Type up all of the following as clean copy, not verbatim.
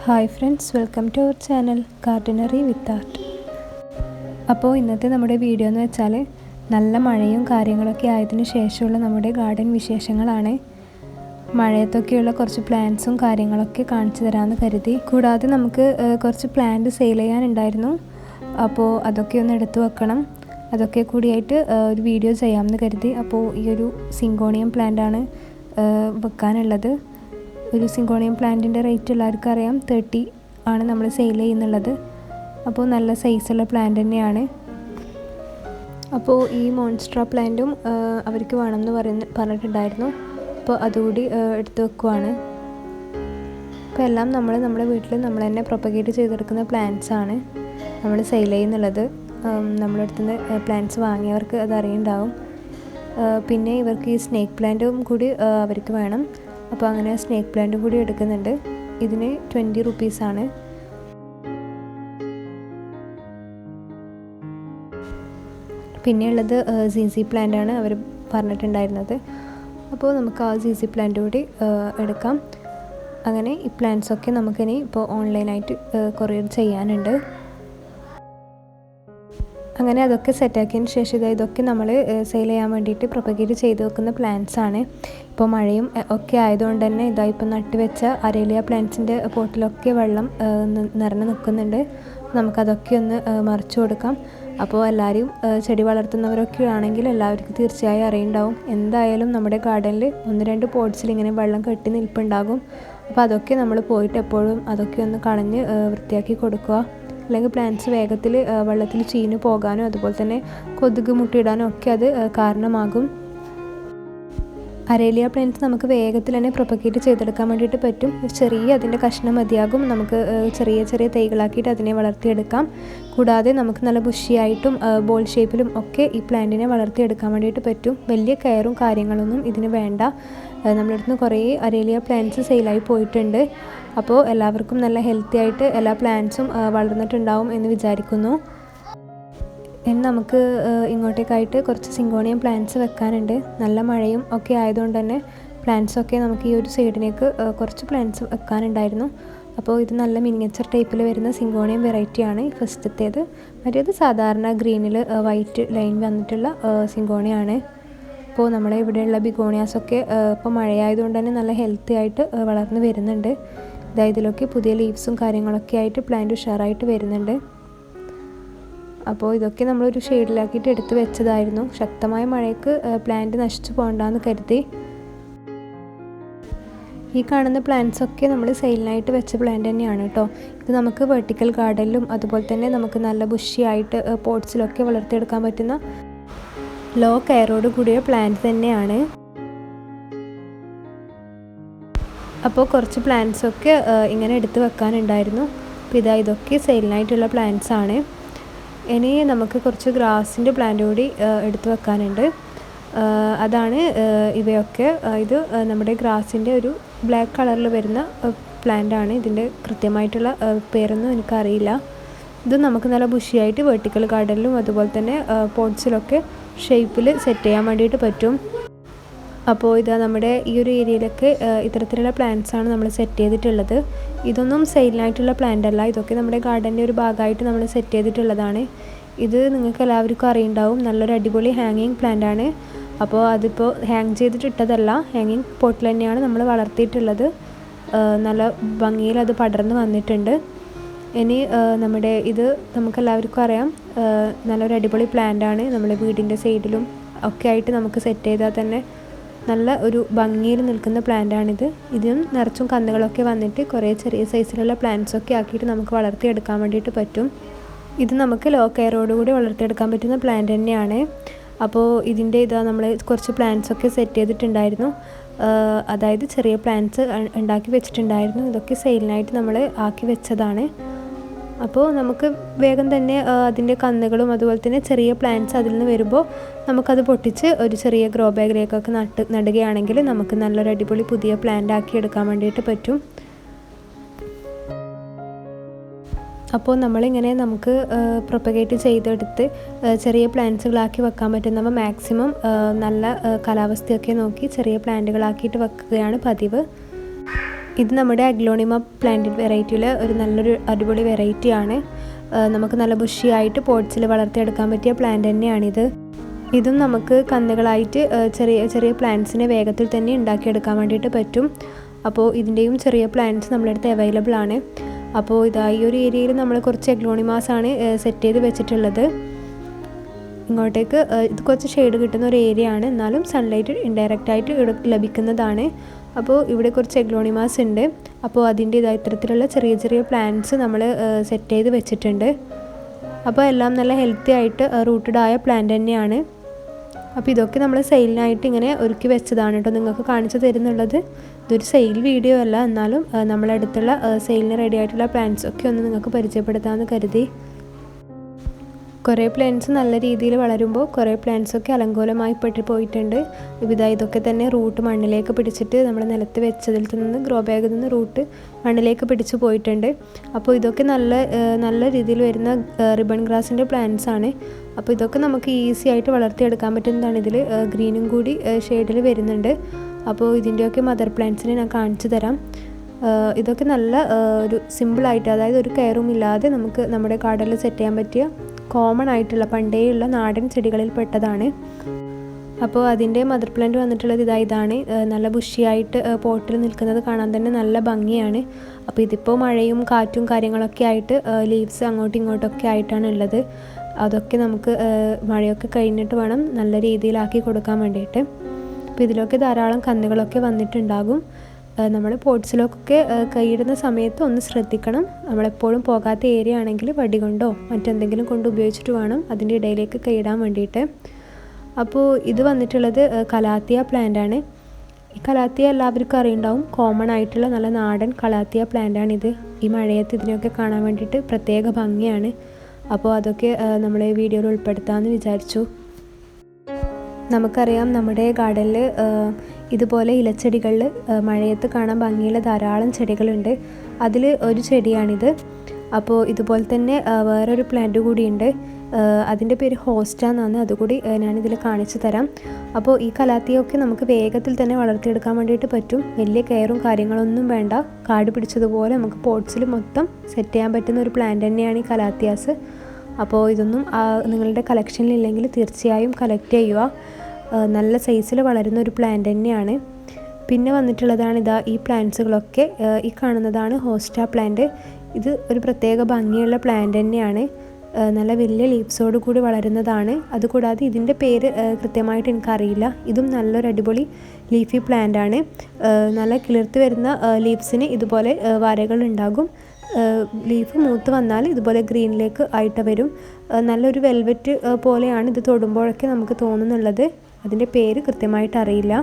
Hi friends, welcome to our channel gardenery with art. അപ്പോൾ ഇന്നത്തെ നമ്മുടെ വീഡിയോ എന്ന് വെച്ചാൽ നല്ല മഴയും കാര്യങ്ങളൊക്കെ ആയതിനു ശേഷമുള്ള നമ്മുടെ ഗാർഡൻ വിശേഷങ്ങളാണ്. മഴയത്തൊക്കെയുള്ള കുറച്ച് പ്ലാന്റ്സും കാര്യങ്ങളൊക്കെ കാണിച്ചു തരാമെന്ന് കരുതി. കൂടാതെ നമുക്ക് കുറച്ച് പ്ലാന്റ് സെയിൽ ചെയ്യാനുണ്ടായിരുന്നു. അപ്പോൾ അതൊക്കെ ഒന്ന് എടുത്തു വെക്കണം. അതൊക്കെ കൂടിയായിട്ട് ഒരു വീഡിയോ ചെയ്യാമെന്ന് കരുതി. അപ്പോൾ ഈ ഒരു സിങ്കോണിയം പ്ലാന്റാണ് വെക്കാനുള്ളത്. ഒരു സിങ്കോണിയം പ്ലാന്റിൻ്റെ റേറ്റ് എല്ലാവർക്കും അറിയാം, 30 ആണ് നമ്മൾ സെയിൽ ചെയ്യുന്നുള്ളത്. അപ്പോൾ നല്ല സൈസുള്ള പ്ലാന്റ് തന്നെയാണ്. അപ്പോൾ ഈ മോൺസ്ട്ര പ്ലാന്റും അവർക്ക് വേണമെന്ന് പറഞ്ഞിട്ടുണ്ടായിരുന്നു. അപ്പോൾ അതുകൂടി എടുത്ത് വെക്കുവാണ്. അപ്പോൾ എല്ലാം നമ്മുടെ വീട്ടിൽ നമ്മൾ തന്നെ പ്രൊപ്പഗേറ്റ് ചെയ്തെടുക്കുന്ന പ്ലാന്റ്സ് ആണ് നമ്മൾ സെയിൽ ചെയ്യുന്നുള്ളത്. നമ്മളടുത്തുനിന്ന് പ്ലാന്റ്സ് വാങ്ങിയവർക്ക് അത് അറിയുണ്ടാവും. പിന്നെ ഇവർക്ക് ഈ സ്നേക്ക് പ്ലാന്റും കൂടി അവർക്ക് വേണം. അപ്പോൾ അങ്ങനെ സ്നേക്ക് പ്ലാന്റും കൂടി എടുക്കുന്നുണ്ട്. ഇതിന് 20 റുപ്പീസാണ്. പിന്നെയുള്ളത് സി പ്ലാന്റാണ് അവർ പറഞ്ഞിട്ടുണ്ടായിരുന്നത്. അപ്പോൾ നമുക്ക് ആ സി പ്ലാന്റ് കൂടി എടുക്കാം. അങ്ങനെ ഈ പ്ലാന്റ്സൊക്കെ നമുക്കിനി ഇപ്പോൾ ഓൺലൈനായിട്ട് കൊറിയർ ചെയ്യാനുണ്ട്. അങ്ങനെ അതൊക്കെ സെറ്റാക്കിയതിന് ശേഷം ഇതൊക്കെ നമ്മൾ സെയിൽ ചെയ്യാൻ വേണ്ടിയിട്ട് പ്രൊപ്പഗേറ്റ് ചെയ്ത് വെക്കുന്ന പ്ലാന്റ്സ് ആണ്. ഇപ്പോൾ മഴയും ഒക്കെ ആയതുകൊണ്ട് തന്നെ ഇപ്പോൾ നട്ട് വെച്ച അരേലിയ പ്ലാന്റ്സിൻ്റെ പോട്ടിലൊക്കെ വെള്ളം നിറഞ്ഞ് നിൽക്കുന്നുണ്ട്. നമുക്കതൊക്കെ ഒന്ന് മറിച്ചു കൊടുക്കാം. അപ്പോൾ എല്ലാവരും ചെടി വളർത്തുന്നവരൊക്കെ ആണെങ്കിൽ എല്ലാവർക്കും തീർച്ചയായും അറിയുണ്ടാവും. എന്തായാലും നമ്മുടെ ഗാർഡനിൽ 1-2 പോട്ട്സിൽ ഇങ്ങനെ വെള്ളം കെട്ടി നിൽപ്പുണ്ടാകും. അപ്പോൾ അതൊക്കെ നമ്മൾ പോയിട്ട് എപ്പോഴും അതൊക്കെ ഒന്ന് കളഞ്ഞ് വൃത്തിയാക്കി കൊടുക്കുക. അല്ലെങ്കിൽ പ്ലാന്റ്സ് വേഗത്തിൽ വെള്ളത്തിൽ ചീഞ്ഞു പോകാനോ അതുപോലെ തന്നെ കൊതുക് മുട്ടയിടാനോ ഒക്കെ അത് കാരണമാകും. അരേലിയ പ്ലാന്റ്സ് നമുക്ക് വേഗത്തിൽ തന്നെ പ്രൊപ്പഗേറ്റ് ചെയ്തെടുക്കാൻ വേണ്ടിയിട്ട് പറ്റും. ചെറിയ അതിൻ്റെ കഷ്ണം മതിയാകും. നമുക്ക് ചെറിയ ചെറിയ തൈകളാക്കിയിട്ട് അതിനെ വളർത്തിയെടുക്കാം. കൂടാതെ നമുക്ക് നല്ല ബുഷിയായിട്ടും ബോൾ ഷേപ്പിലും ഒക്കെ ഈ പ്ലാന്റിനെ വളർത്തിയെടുക്കാൻ വേണ്ടിയിട്ട് പറ്റും. വലിയ കെയറും കാര്യങ്ങളൊന്നും ഇതിന് വേണ്ട. നമ്മളടുത്ത് നിന്ന് കുറേ അരേലിയ പ്ലാന്റ്സ് സെയിലായി പോയിട്ടുണ്ട്. അപ്പോൾ എല്ലാവർക്കും നല്ല ഹെൽത്തി ആയിട്ട് എല്ലാ പ്ലാന്റ്സും വളർന്നിട്ടുണ്ടാവും എന്ന് വിചാരിക്കുന്നു. ഇനി നമുക്ക് ഇങ്ങോട്ടേക്കായിട്ട് കുറച്ച് സിങ്കോണിയം പ്ലാന്റ്സ് വെക്കാനുണ്ട്. നല്ല മഴയും ഒക്കെ ആയതുകൊണ്ട് തന്നെ പ്ലാന്റ്സൊക്കെ നമുക്ക് ഈ ഒരു സൈഡിലേക്ക് കുറച്ച് പ്ലാന്റ്സ് വെക്കാനുണ്ടായിരുന്നു. അപ്പോൾ ഇത് നല്ല മിനിയേച്ചർ ടൈപ്പിൽ വരുന്ന സിങ്കോണിയം വെറൈറ്റിയാണ് ഫസ്റ്റത്തേത്. മറ്റേത് സാധാരണ ഗ്രീനിൽ വൈറ്റ് ലൈൻ വന്നിട്ടുള്ള സിങ്കോണിയാണ്. അപ്പോൾ നമ്മുടെ ഇവിടെയുള്ള ബിഗോണിയാസൊക്കെ ഇപ്പോൾ മഴയായതുകൊണ്ട് തന്നെ നല്ല ഹെൽത്തി ആയിട്ട് വളർന്ന് വരുന്നുണ്ട്. ഇതിലൊക്കെ പുതിയ ലീവ്സും കാര്യങ്ങളൊക്കെ ആയിട്ട് പ്ലാന്റ് ഉഷാറായിട്ട് വരുന്നുണ്ട്. അപ്പോൾ ഇതൊക്കെ നമ്മളൊരു ഷെയ്ഡിലാക്കിയിട്ട് എടുത്ത് വെച്ചതായിരുന്നു. ശക്തമായ മഴയ്ക്ക് പ്ലാന്റ് നശിച്ചു പോകണ്ടെന്ന് കരുതി. ഈ കാണുന്ന പ്ലാന്റ്സൊക്കെ നമ്മൾ സെയിലിനായിട്ട് വെച്ച പ്ലാന്റ് തന്നെയാണ് കേട്ടോ. ഇത് നമുക്ക് വെർട്ടിക്കൽ ഗാർഡനിലും അതുപോലെ തന്നെ നമുക്ക് നല്ല ബുഷിയായിട്ട് പോട്ട്സിലൊക്കെ വളർത്തിയെടുക്കാൻ പറ്റുന്ന ലോ കെയറോട് കൂടിയ പ്ലാന്റ് തന്നെയാണ്. അപ്പോൾ കുറച്ച് പ്ലാന്റ്സൊക്കെ ഇങ്ങനെ എടുത്ത് വെക്കാനുണ്ടായിരുന്നു. അപ്പോൾ ഇതൊക്കെ സെയിലിനായിട്ടുള്ള പ്ലാന്റ്സ് ആണ്. ഇനി നമുക്ക് കുറച്ച് ഗ്രാസിൻ്റെ പ്ലാന്റ് കൂടി എടുത്ത് വെക്കാനുണ്ട്. അതാണ് ഇവയൊക്കെ. ഇത് നമ്മുടെ ഗ്രാസിൻ്റെ ഒരു ബ്ലാക്ക് കളറിൽ വരുന്ന പ്ലാന്റാണ്. ഇതിൻ്റെ കൃത്യമായിട്ടുള്ള പേരൊന്നും എനിക്കറിയില്ല. ഇത് നമുക്ക് നല്ല ബുഷിയായിട്ട് വെർട്ടിക്കൽ ഗാർഡനിലും അതുപോലെ തന്നെ പോട്ട്സിലൊക്കെ ഷേപ്പിൽ സെറ്റ് ചെയ്യാൻ വേണ്ടിയിട്ട് പറ്റും. അപ്പോൾ നമ്മുടെ ഈ ഒരു ഏരിയയിലൊക്കെ ഇത്തരത്തിലുള്ള പ്ലാന്റ്സാണ് നമ്മൾ സെറ്റ് ചെയ്തിട്ടുള്ളത്. ഇതൊന്നും സെയിലിനായിട്ടുള്ള പ്ലാന്റ് അല്ല. ഇതൊക്കെ നമ്മുടെ ഗാർഡൻ്റെ ഒരു ഭാഗമായിട്ട് നമ്മൾ സെറ്റ് ചെയ്തിട്ടുള്ളതാണ്. ഇത് നിങ്ങൾക്ക് എല്ലാവർക്കും അറിയുണ്ടാവും. നല്ലൊരു അടിപൊളി ഹാങ്ങിങ് പ്ലാന്റ് ആണ്. അപ്പോൾ അതിപ്പോൾ ഹാങ് ചെയ്തിട്ടിട്ടതല്ല, ഹാങ്ങിങ് പോട്ടിൽ തന്നെയാണ് നമ്മൾ വളർത്തിയിട്ടുള്ളത്. നല്ല ഭംഗിയിൽ അത് പടർന്ന് വന്നിട്ടുണ്ട്. ഇനി നമ്മുടെ ഇത് നമുക്കെല്ലാവർക്കും അറിയാം, നല്ലൊരു അടിപൊളി പ്ലാന്റ് ആണ്. നമ്മുടെ വീടിൻ്റെ സൈഡിലും ഒക്കെ ആയിട്ട് നമുക്ക് സെറ്റ് ചെയ്താൽ തന്നെ നല്ല ഒരു ഭംഗിയിൽ നിൽക്കുന്ന പ്ലാന്റാണിത്. ഇതിനും നിറച്ചും കന്നുകളൊക്കെ വന്നിട്ട് കുറേ ചെറിയ സൈസിലുള്ള പ്ലാന്റ്സൊക്കെ ആക്കിയിട്ട് നമുക്ക് വളർത്തിയെടുക്കാൻ വേണ്ടിയിട്ട് പറ്റും. ഇത് നമുക്ക് ലോ കെയറോടുകൂടി വളർത്തിയെടുക്കാൻ പറ്റുന്ന പ്ലാന്റ് തന്നെയാണ്. അപ്പോൾ ഇതിൻ്റെ നമ്മൾ കുറച്ച് പ്ലാന്റ്സൊക്കെ സെറ്റ് ചെയ്തിട്ടുണ്ടായിരുന്നു. അതായത് ചെറിയ പ്ലാന്റ്സ് ഉണ്ടാക്കി വെച്ചിട്ടുണ്ടായിരുന്നു. ഇതൊക്കെ സെയിലിനായിട്ട് നമ്മൾ ആക്കി വെച്ചതാണ്. അപ്പോൾ നമുക്ക് വേഗം തന്നെ അതിൻ്റെ കന്നുകളും അതുപോലെ തന്നെ ചെറിയ പ്ലാന്റ്സ് അതിൽ നിന്ന് വരുമ്പോൾ നമുക്കത് പൊട്ടിച്ച് ഒരു ചെറിയ ഗ്രോ ബാഗിലേക്കൊക്കെ നടുകയാണെങ്കിൽ നമുക്ക് നല്ലൊരു അടിപൊളി പുതിയ പ്ലാന്റ് ആക്കി എടുക്കാൻ വേണ്ടിയിട്ട് പറ്റും. അപ്പോൾ നമ്മളിങ്ങനെ നമുക്ക് പ്രൊപ്പഗേറ്റ് ചെയ്തെടുത്ത് ചെറിയ പ്ലാന്റ്സുകളാക്കി വെക്കാൻ പറ്റുന്നവ മാക്സിമം നല്ല കാലാവസ്ഥയൊക്കെ നോക്കി ചെറിയ പ്ലാന്റുകളാക്കിയിട്ട് വെക്കുകയാണ് പതിവ്. ഇത് നമ്മുടെ അഗ്ലോണിമ പ്ലാന്റ് വെറൈറ്റിയിലെ ഒരു നല്ലൊരു അടിപൊളി വെറൈറ്റിയാണ്. നമുക്ക് നല്ല ബുഷിയായിട്ട് പോട്ട്സിൽ വളർത്തിയെടുക്കാൻ പറ്റിയ പ്ലാന്റ് തന്നെയാണിത്. ഇതും നമുക്ക് കന്നുകളായിട്ട് ചെറിയ ചെറിയ പ്ലാന്റ്സിനെ വേഗത്തിൽ തന്നെ ഉണ്ടാക്കിയെടുക്കാൻ വേണ്ടിയിട്ട് പറ്റും. അപ്പോൾ ഇതിൻ്റെയും ചെറിയ പ്ലാന്റ്സ് നമ്മളടുത്ത് അവൈലബിൾ ആണ്. അപ്പോൾ ഈ ഒരു ഏരിയയിൽ നമ്മൾ കുറച്ച് അഗ്ലോണിമാസാണ് സെറ്റ് ചെയ്ത് വെച്ചിട്ടുള്ളത്. ഇങ്ങോട്ടേക്ക് ഇത് കുറച്ച് ഷെയ്ഡ് കിട്ടുന്ന ഒരു ഏരിയ ആണ്, എന്നാലും സൺലൈറ്റ് ഇൻഡയറക്റ്റായിട്ട് ലഭിക്കുന്നതാണ്. അപ്പോൾ ഇവിടെ കുറച്ച് അഗ്ലോണിമാസ് ഉണ്ട്. അപ്പോൾ അതിൻ്റെ ഇത്തരത്തിലുള്ള ചെറിയ ചെറിയ പ്ലാന്റ്സ് നമ്മൾ സെറ്റ് ചെയ്ത് വെച്ചിട്ടുണ്ട്. അപ്പോൾ എല്ലാം നല്ല ഹെൽത്തി ആയിട്ട് റൂട്ടഡ് ആയ പ്ലാന്റ് തന്നെയാണ്. അപ്പോൾ ഇതൊക്കെ നമ്മൾ സെയിലിനായിട്ട് ഇങ്ങനെ ഒരുക്കി വെച്ചതാണ് കേട്ടോ നിങ്ങൾക്ക് കാണിച്ചു തരുന്നുള്ളത്. ഇതൊരു സെയിൽ വീഡിയോ അല്ല, എന്നാലും നമ്മളടുത്തുള്ള സെയിലിന് റെഡി ആയിട്ടുള്ള പ്ലാന്റ്സ് ഒക്കെ ഒന്ന് നിങ്ങൾക്ക് പരിചയപ്പെടുത്താമെന്ന് കരുതി. കുറേ പ്ലാന്റ്സ് നല്ല രീതിയിൽ വളരുമ്പോൾ കുറേ പ്ലാന്റ്സൊക്കെ അലങ്കോലമായി പോയിട്ടുണ്ട്. ഇതൊക്കെ തന്നെ റൂട്ട് മണ്ണിലേക്ക് പിടിച്ചിട്ട് നമ്മൾ നിലത്ത് വെച്ചതിൽ നിന്ന് ഗ്രോ ബാഗിൽ നിന്ന് റൂട്ട് മണ്ണിലേക്ക് പിടിച്ച് പോയിട്ടുണ്ട്. അപ്പോൾ ഇതൊക്കെ നല്ല രീതിയിൽ വരുന്ന റിബൺ ഗ്രാസിൻ്റെ പ്ലാന്റ്സ് ആണ്. അപ്പോൾ ഇതൊക്കെ നമുക്ക് ഈസി ആയിട്ട് വളർത്തിയെടുക്കാൻ പറ്റുന്നതാണ്. ഇതിൽ ഗ്രീനും കൂടി ഷെയ്ഡിൽ വരുന്നുണ്ട്. അപ്പോൾ ഇതിൻ്റെയൊക്കെ മദർ പ്ലാന്റ്സിനെ ഞാൻ കാണിച്ചു തരാം. ഇതൊക്കെ നല്ല ഒരു സിമ്പിളായിട്ട്, അതായത് ഒരു കെയറും ഇല്ലാതെ നമുക്ക് നമ്മുടെ ഗാർഡനിൽ സെറ്റ് ചെയ്യാൻ പറ്റിയ കോമൺ ആയിട്ടുള്ള പണ്ടേയുള്ള നാടൻ ചെടികളിൽ പെട്ടതാണ്. അപ്പോൾ അതിൻ്റെ മദർ പ്ലാന്റ് വന്നിട്ടുള്ളത് ഇതാണ്. നല്ല ബുഷിയായിട്ട് പോട്ടിൽ നിൽക്കുന്നത് കാണാൻ തന്നെ നല്ല ഭംഗിയാണ്. അപ്പോൾ ഇതിപ്പോൾ മഴയും കാറ്റും കാര്യങ്ങളൊക്കെ ആയിട്ട് ലീവ്സ് അങ്ങോട്ടും ഇങ്ങോട്ടൊക്കെ ആയിട്ടാണ് ഉള്ളത്. അതൊക്കെ നമുക്ക് മഴയൊക്കെ കഴിഞ്ഞിട്ട് വേണം നല്ല രീതിയിലാക്കി കൊടുക്കാൻ വേണ്ടിയിട്ട്. അപ്പോൾ ഇതിലൊക്കെ ധാരാളം കന്നുകളൊക്കെ വന്നിട്ടുണ്ടാകും. നമ്മൾ പോട്ട്സിലൊക്കെ കൈയിടുന്ന സമയത്ത് ഒന്ന് ശ്രദ്ധിക്കണം. നമ്മളെപ്പോഴും പോകാത്ത ഏരിയ ആണെങ്കിൽ വടി കൊണ്ടോ മറ്റെന്തെങ്കിലും കൊണ്ട് ഉപയോഗിച്ചിട്ട് വേണം അതിൻ്റെ ഇടയിലേക്ക് കൈയിടാൻ വേണ്ടിയിട്ട്. അപ്പോൾ ഇത് വന്നിട്ടുള്ളത് കലാത്തിയ പ്ലാന്റ് ആണ്. ഈ കലാത്തിയ എല്ലാവർക്കും അറിയുണ്ടാവും. കോമൺ ആയിട്ടുള്ള നല്ല നാടൻ കലാത്തിയ പ്ലാന്റാണിത്. ഈ മഴയത്ത് ഇതിനൊക്കെ കാണാൻ വേണ്ടിയിട്ട് പ്രത്യേക ഭംഗിയാണ്. അപ്പോൾ അതൊക്കെ നമ്മൾ ഈ വീഡിയോയിൽ ഉൾപ്പെടുത്താമെന്ന് വിചാരിച്ചു. നമുക്കറിയാം നമ്മുടെ ഗാർഡനിൽ ഇതുപോലെ ഇലച്ചെടികളിൽ മഴയത്ത് കാണാൻ ഭംഗിയുള്ള ധാരാളം ചെടികളുണ്ട്. അതിൽ ഒരു ചെടിയാണിത്. അപ്പോൾ ഇതുപോലെ തന്നെ വേറൊരു പ്ലാന്റ് കൂടിയുണ്ട്. അതിൻ്റെ പേര് ഹോസ്റ്റ എന്നാണ്. അതുകൂടി ഞാനിതിൽ കാണിച്ചു തരാം. അപ്പോൾ ഈ കലാത്തിയൊക്കെ നമുക്ക് വേഗത്തിൽ തന്നെ വളർത്തിയെടുക്കാൻ വേണ്ടിയിട്ട് പറ്റും. വലിയ കെയറും കാര്യങ്ങളൊന്നും വേണ്ട. കാട് പിടിച്ചതുപോലെ നമുക്ക് പോട്ട്സിൽ മൊത്തം സെറ്റ് ചെയ്യാൻ പറ്റുന്ന ഒരു പ്ലാന്റ് തന്നെയാണ് ഈ കലാത്തിയാസ്. അപ്പോൾ ഇതൊന്നും നിങ്ങളുടെ കളക്ഷനിലില്ലെങ്കിൽ തീർച്ചയായും കളക്ട് ചെയ്യുക. നല്ല സൈസിൽ വളരുന്ന ഒരു പ്ലാന്റ് തന്നെയാണ്. പിന്നെ വന്നിട്ടുള്ളതാണ് ഈ പ്ലാന്റ്സുകളൊക്കെ. ഈ കാണുന്നതാണ് ഹോസ്റ്റ പ്ലാന്റ്. ഇത് ഒരു പ്രത്യേക ഭംഗിയുള്ള പ്ലാന്റ് തന്നെയാണ്. നല്ല വലിയ ലീവ്സോട് കൂടി വളരുന്നതാണ്. അതുകൂടാതെ ഇതിൻ്റെ പേര് കൃത്യമായിട്ട് എനിക്കറിയില്ല. ഇതും നല്ലൊരു അടിപൊളി ലീഫി പ്ലാന്റ് ആണ്. നല്ല കിളിർത്ത് വരുന്ന ലീവ്സിന് ഇതുപോലെ വരകൾ ഉണ്ടാകും. ലീഫ് മൂത്ത് വന്നാൽ ഇതുപോലെ ഗ്രീനിലേക്ക് ആയിട്ട് വരും. നല്ലൊരു വെൽവെറ്റ് പോലെയാണ് ഇത് തൊടുമ്പോഴൊക്കെ നമുക്ക് തോന്നുന്നുള്ളത്. അതിൻ്റെ പേര് കൃത്യമായിട്ട് അറിയില്ല.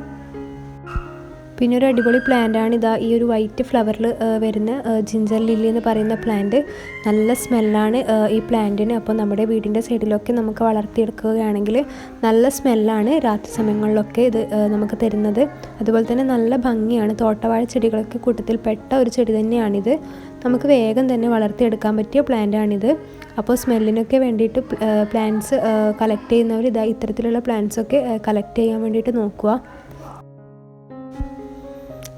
പിന്നെ ഒരു അടിപൊളി പ്ലാന്റാണ് ഈ ഒരു വൈറ്റ് ഫ്ലവറിൽ വരുന്ന ജിഞ്ചർ ലില്ലി എന്ന് പറയുന്ന പ്ലാന്റ്. നല്ല സ്മെല്ലാണ് ഈ പ്ലാന്റിന്. അപ്പോൾ നമ്മുടെ വീടിൻ്റെ സൈഡിലൊക്കെ നമുക്ക് വളർത്തിയെടുക്കുകയാണെങ്കിൽ നല്ല സ്മെല്ലാണ് രാത്രി സമയങ്ങളിലൊക്കെ ഇത് നമുക്ക് തരുന്നത്. അതുപോലെ തന്നെ നല്ല ഭംഗിയാണ്. തോട്ടവാഴ ചെടികളൊക്കെ കൂട്ടത്തിൽ പെട്ട ഒരു ചെടി തന്നെയാണിത്. നമുക്ക് വേഗം തന്നെ വളർത്തിയെടുക്കാൻ പറ്റിയ പ്ലാന്റാണിത്. അപ്പോൾ സ്മെല്ലിനൊക്കെ വേണ്ടിയിട്ട് പ്ലാന്റ്സ് കളക്ട് ചെയ്യുന്നവർ ഇത്തരത്തിലുള്ള പ്ലാന്റ്സൊക്കെ കളക്ട് ചെയ്യാൻ വേണ്ടിയിട്ട് നോക്കുക.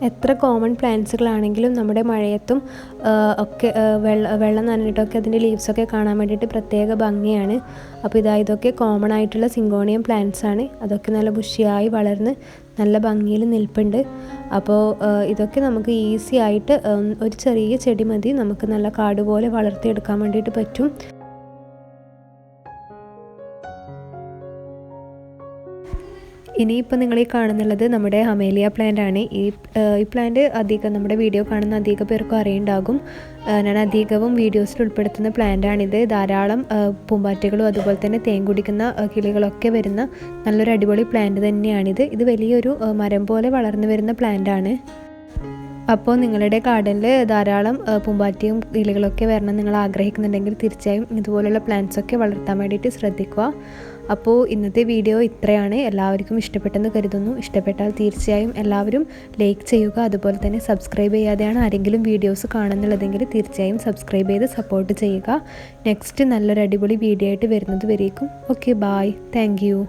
എത്ര കോമൺ പ്ലാന്റ്സുകളാണെങ്കിലും നമ്മുടെ മഴയത്തും ഒക്കെ വെള്ളം നനഞ്ഞിട്ടൊക്കെ അതിൻ്റെ ലീവ്സൊക്കെ കാണാൻ വേണ്ടിയിട്ട് പ്രത്യേക ഭംഗിയാണ്. അപ്പോൾ ഇതൊക്കെ കോമൺ ആയിട്ടുള്ള സിങ്കോണിയം പ്ലാന്റ്സ് ആണ്. അതൊക്കെ നല്ല ബുഷിയായി വളർന്ന് നല്ല ഭംഗിയിൽ നിൽപ്പുണ്ട്. അപ്പോൾ ഇതൊക്കെ നമുക്ക് ഈസി ആയിട്ട് ഒരു ചെറിയ ചെടി മതി നമുക്ക് നല്ല കാട് പോലെ വളർത്തിയെടുക്കാൻ വേണ്ടിയിട്ട് പറ്റും. ഇനിയിപ്പോൾ നിങ്ങൾ ഈ കാണുന്നുള്ളത് നമ്മുടെ ഹമേലിയ പ്ലാന്റ് ആണ്. ഈ പ്ലാന്റ് അധികം നമ്മുടെ വീഡിയോ കാണുന്ന അധിക പേർക്കും അറിയുണ്ടാകും. ഞാൻ അധികവും വീഡിയോസിൽ ഉൾപ്പെടുത്തുന്ന പ്ലാന്റാണിത്. ധാരാളം പൂമ്പാറ്റകളും അതുപോലെ തന്നെ തേൻ കുടിക്കുന്ന കിളികളൊക്കെ വരുന്ന നല്ലൊരു അടിപൊളി പ്ലാന്റ് തന്നെയാണിത്. ഇത് വലിയൊരു മരം പോലെ വളർന്നു വരുന്ന പ്ലാന്റാണ്. അപ്പോൾ നിങ്ങളുടെ ഗാർഡനിൽ ധാരാളം പൂമ്പാറ്റയും കിളികളൊക്കെ വരണം നിങ്ങൾ ആഗ്രഹിക്കുന്നുണ്ടെങ്കിൽ തീർച്ചയായും ഇതുപോലുള്ള പ്ലാന്റ്സൊക്കെ വളർത്താൻ വേണ്ടിയിട്ട് ശ്രദ്ധിക്കുക. അപ്പോൾ ഇന്നത്തെ വീഡിയോ ഇത്രയാണ്. എല്ലാവർക്കും ഇഷ്ടപ്പെട്ടെന്ന് കരുതുന്നു. ഇഷ്ടപ്പെട്ടാൽ തീർച്ചയായും എല്ലാവരും ലൈക്ക് ചെയ്യുക. അതുപോലെ തന്നെ സബ്സ്ക്രൈബ് ചെയ്യാതെയാണ് ആരെങ്കിലും വീഡിയോസ് കാണുന്നുള്ളതെങ്കിൽ തീർച്ചയായും സബ്സ്ക്രൈബ് ചെയ്ത് സപ്പോർട്ട് ചെയ്യുക. നെക്സ്റ്റ് നല്ലൊരു അടിപൊളി വീഡിയോ ആയിട്ട് വരുന്നത് വരേക്കും. Okay, bye. Thank U.